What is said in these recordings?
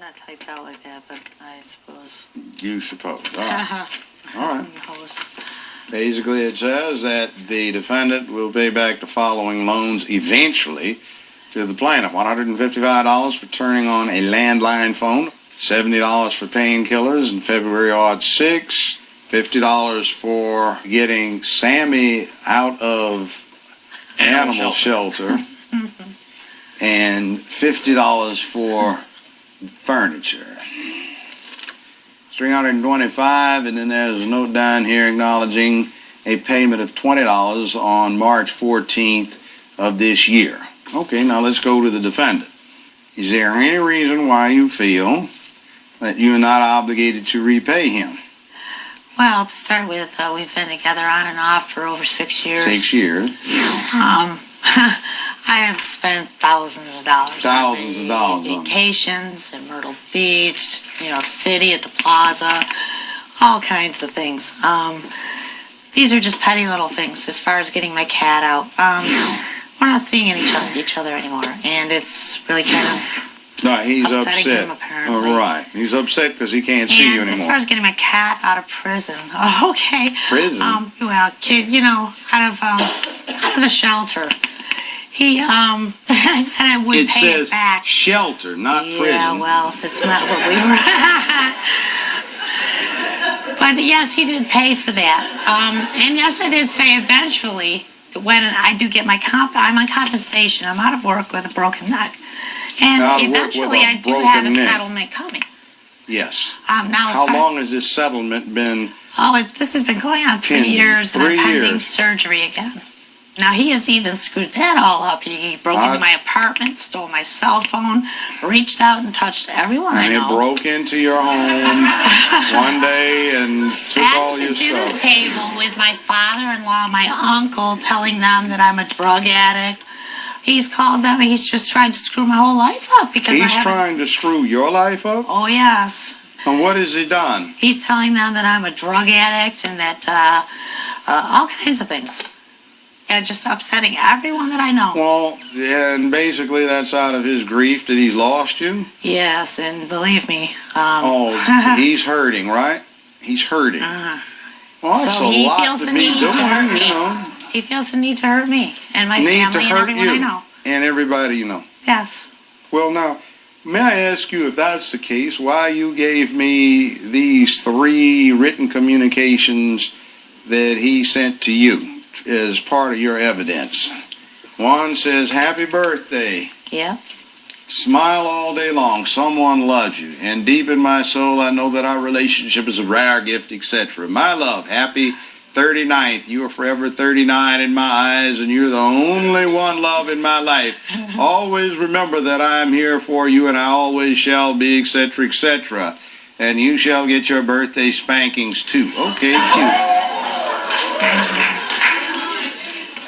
not typed out like that, but I suppose. You suppose. All right. All right. Suppose. Basically, it says that the defendant will pay back the following loans eventually to the plaintiff. $155 for turning on a landline phone, $70 for painkillers in February '06, $50 for getting Sammy out of animal shelter, and $50 for furniture. $325, and then there's a note down here acknowledging a payment of $20 on March 14th of this year. Okay, now let's go to the defendant. Is there any reason why you feel that you are not obligated to repay him? Well, to start with, we've been together on and off for over 6 years. 6 years. I have spent thousands of dollars. Thousands of dollars. Vacations in Myrtle Beach, New York City, at the plaza, all kinds of things. These are just petty little things as far as getting my cat out. We're not seeing each other anymore, and it's really kind of No, he's upset. him, apparently. All right. He's upset because he can't see you And as anymore. far as getting my cat out of prison, okay. Prison? Well, kid, out of the shelter. He said I would pay says it back. shelter, not prison. Yeah, well, that's not what we were. But yes, he did pay for that. And yes, I did say eventually when I do get I'm on compensation. I'm out of work with a broken neck. And eventually I do have a settlement coming. Yes. Now, how long has this settlement been? This has been going on 3 years, and I'm pending surgery again. Now, he has even screwed that all up. He broke into my apartment, stole my cell phone, reached out and touched everyone I know. And he broke into your home one day and took all your stuff. At the dinner table with my father-in-law and my uncle, telling them that I'm a drug addict. He's called them. He's just trying to screw my whole life up because he's trying to screw your life up? Oh, yes. And what has he done? He's telling them that I'm a drug addict and that all kinds of things. And just upsetting everyone that I know. Well, and basically that's out of his grief that he's lost you? Yes, and believe me. He's hurting, right? He's hurting. Well, that's so a lot to be doing, He feels the need to hurt me and my family and everyone I know. And everybody you know. Yes. Well, now, may I ask you, if that's the case, why you gave me these 3 written communications that he sent to you as part of your evidence? One says, "Happy birthday. Yeah. Smile all day long. Someone loves you. And deep in my soul, I know that our relationship is a rare gift, etc. My love, happy 39th. You are forever 39 in my eyes, and you're the only one love in my life. Always remember that I am here for you, and I always shall be, etc., etc. And you shall get your birthday spankings, too." Okay, cute.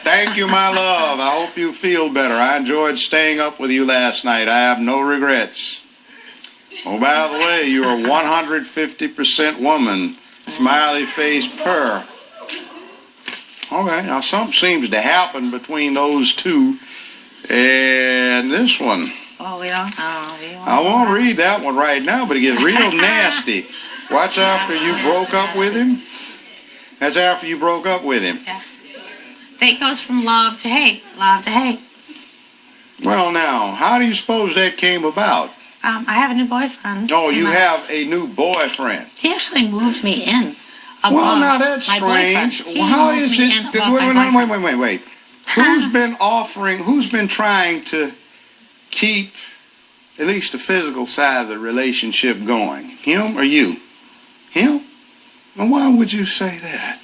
Thank you, my love. I hope you feel better. I enjoyed staying up with you last night. I have no regrets. Oh, by the way, you're a 150% woman. Smiley face purr. Okay, now something seems to happen between those two and this one. Oh, we don't know. I won't read that one right now, but it gets real nasty. Watch after you broke up with him. That's after you broke up with him. Yeah. It goes from love to hate. Love to hate. Well, now, how do you suppose that came about? I have a new boyfriend. Oh, you have a new boyfriend. He actually moved me in. Well, now that's strange. Well, how is it? Wait. Who's been trying to keep at least the physical side of the relationship going? Him or you? Him? Well, why would you say that?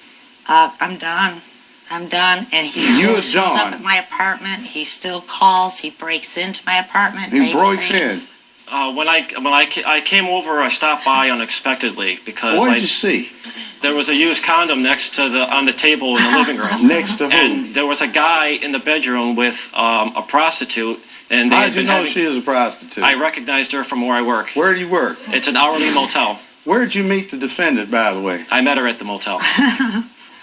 I'm done. And he shows up at my apartment. He still calls. He breaks into my apartment. He breaks in. When I came over, I stopped by unexpectedly because what did you see? There was a used condom on the table in the living room. Next to who? And there was a guy in the bedroom with a prostitute. And how did you know she is a prostitute? I recognized her from where I work. Where do you work? It's an hourly motel. Where did you meet the defendant, by the way? I met her at the motel.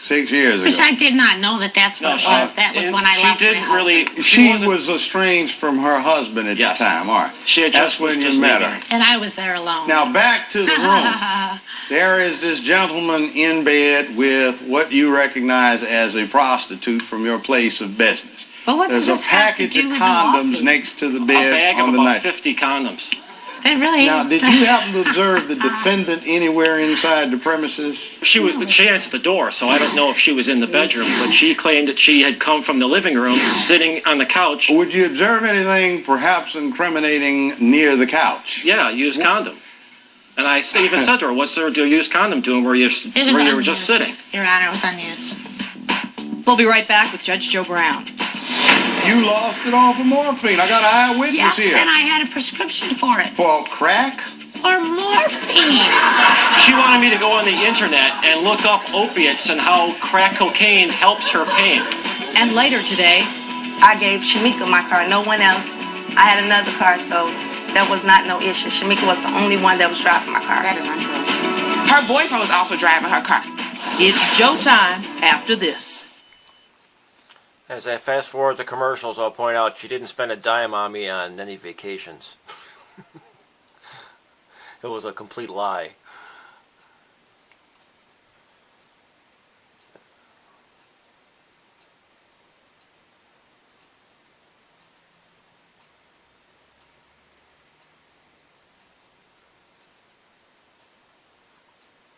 6 years ago. Which I did not know that that's what it was. That was when I left my husband. She was estranged from her husband at the time. All right. That's when you met her. And I was there alone. Now, back to the room. There is this gentleman in bed with what you recognize as a prostitute from your place of business. But what There's a package of condoms next to the bed a bag on of the about night. 50 condoms. They really. Now, did you happen to observe the defendant anywhere inside the premises? She answered the door, so I don't know if she was in the bedroom, but she claimed that she had come from the living room, sitting on the couch. Would you observe anything perhaps incriminating near the couch? Yeah, used condom. And I even said to her, "What's there to use condom doing where you were just sitting?" Your Honor, it was unused. We'll be right back with Judge Joe Brown. You lost it all for morphine. I got an eyewitness here. Yes, and I had a prescription for it. For crack? For morphine. She wanted me to go on the internet and look up opiates and how crack cocaine helps her pain. And later today, I gave Shamika my car, no one else. I had another car, so there was not no issue. Shamika was the only one that was driving my car. That is not true. Her boyfriend was also driving her car. it's Joe time after this. As I fast forward to commercials, I'll point out she didn't spend a dime on me on any vacations. It was a complete lie.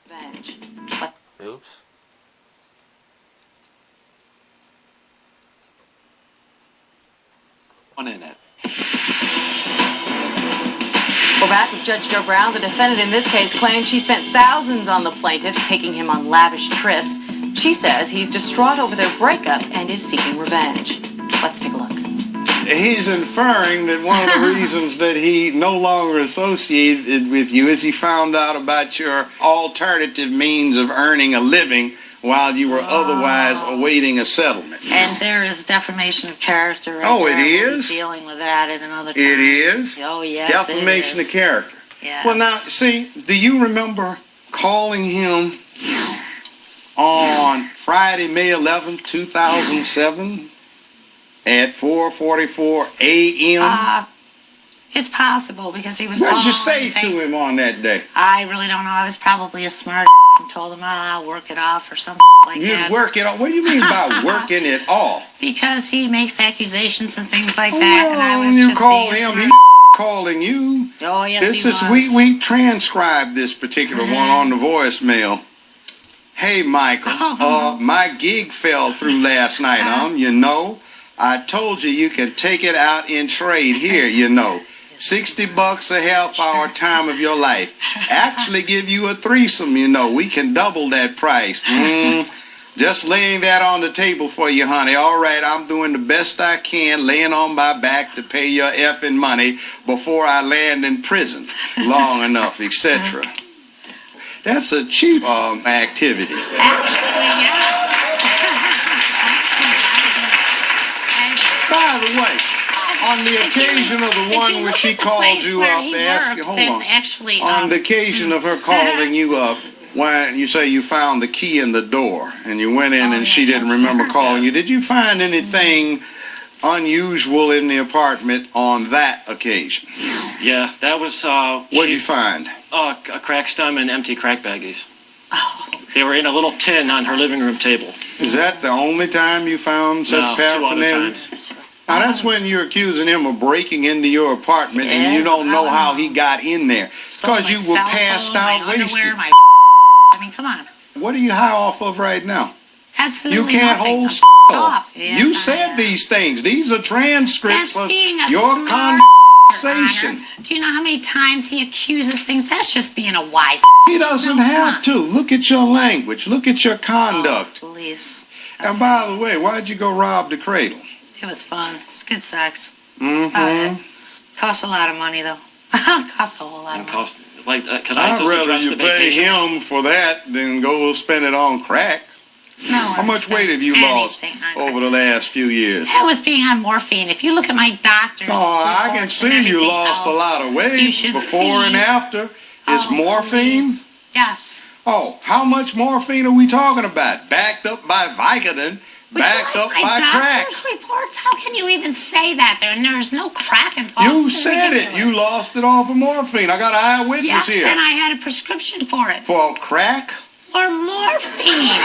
Revenge. Oops. One in it. We're back with Judge Joe Brown. The defendant in this case claims she spent thousands on the plaintiff, taking him on lavish trips. She says he's distraught over their breakup and is seeking revenge. Let's take a look. He's inferring that one of the reasons that he no longer associated with you is he found out about your alternative means of earning a living while you were otherwise awaiting a settlement. And there is defamation of character. Right Oh, there. it We'll be is? dealing with that at another time. It is? Oh, yes, Defamation it of is. character. Yeah. Well, now, see, do you remember calling him on Friday, May 11th, 2007 at 4:44 a.m.? It's possible because he was. What did you calling say saying- to him on that day? I really don't know. I was probably a smart and told him, I'll work it off or something like You'd that. work it off? What do you mean by working it off? Because he makes accusations and things like that. And I Well, was you just call being him, smart. he's calling you. Oh, yes, This he is was. we transcribed this particular one on the voicemail. Hey, Michael, my gig fell through last night. You know, I told you can take it out in trade here. You know, $60 a half hour time of your life. Actually, give you a threesome. You know, we can double that price. Just laying that on the table for you, honey. All right, I'm doing the best I can, laying on my back to pay your effing money before I land in prison long enough, etc. That's a cheap activity. Actually, yeah. By the way, on the occasion of the one where she called you up, ask you, hold on. Actually, On the occasion of her calling you up, when you say you found the key in the door and you went in and she didn't remember calling you, did you find anything unusual in the apartment on that occasion? Yeah, that was. What did you find? A crack stem and empty crack baggies. They were in a little tin on her living room table. Is that the only time you found such No, 2 other paraphernalia? times. Now that's when you're accusing him of breaking into your apartment and you don't know how he got in there. Because you were passed out wasted. My I mean, come on. What are you high off of right now? Absolutely You can't nothing. hold I'm off. Yes, You I said am. these things. These are transcripts That's of being a your smart conversation. Honor. Do you know how many times he accuses things? That's just being a wise. He doesn't have to. Look at your language. Look at your conduct. Oh, please. And by the way, why'd you go rob the cradle? It was fun. It was good sex. Mm-hmm. Cost a lot of money, though. Cost a whole lot of money. Can I I'd just rather address you the pay vacation? him for that than go spend it on crack. No. How much weight have you lost over the last few years? That was being on morphine. If you look at my doctor's Oh, I can reports see and you everything lost a else, lot of you weight should before see. and after. It's Oh, morphine? please. Yes. Oh, how much morphine are we talking about? Backed up by Vicodin, backed up by crack. Doctor's reports? How can you even say that? There's no crack involved. You said it. You lost it off of morphine. I got an eyewitness yes, here. and I had a prescription for it. For crack? Or morphine.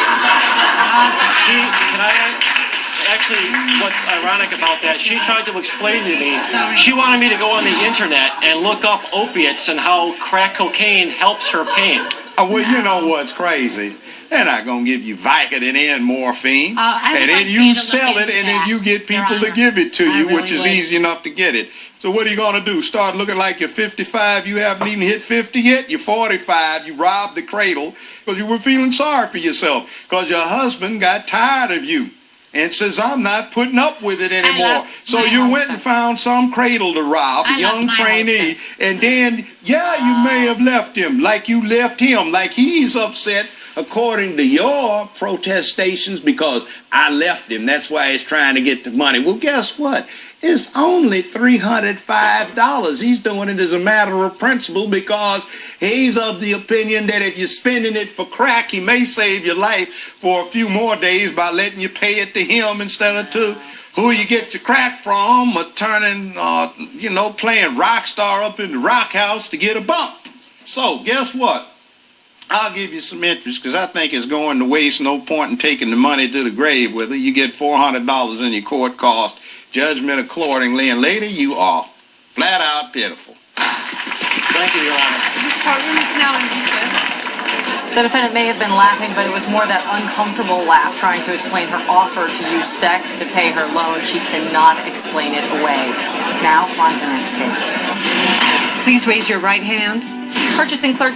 Actually, what's ironic about that, she tried to explain to me, she wanted me to go on the internet and look up opiates and how crack cocaine helps her pain. Well, you know what's crazy? They're not going to give you Vicodin and morphine. And then you sell it, and then you get people to give it to you, which is easy enough to get it. So what are you going to do? Start looking like you're 55, you haven't even hit 50 yet? You're 45, you robbed the cradle because you were feeling sorry for yourself because your husband got tired of you and says, I'm not putting up with it anymore. So you went and found some cradle to rob, a young trainee, and then, you may have left him like you left him, like he's upset according to your protestations because I left him. That's why he's trying to get the money. Well, guess what? It's only $305. He's doing it as a matter of principle because he's of the opinion that if you're spending it for crack, he may save your life for a few more days by letting you pay it to him instead of to who you get your crack from or turning, playing rock star up in the rock house to get a bump. So guess what? I'll give you some interest because I think it's going to waste. No point in taking the money to the grave with it. You get $400 in your court cost, judgment accordingly, and later you are flat out pitiful. Thank you, Your Honor. This courtroom is now in recess. The defendant may have been laughing, but it was more that uncomfortable laugh trying to explain her offer to use sex to pay her loan. She cannot explain it away. Now, on to the next case. Please raise your right hand. Purchasing clerk.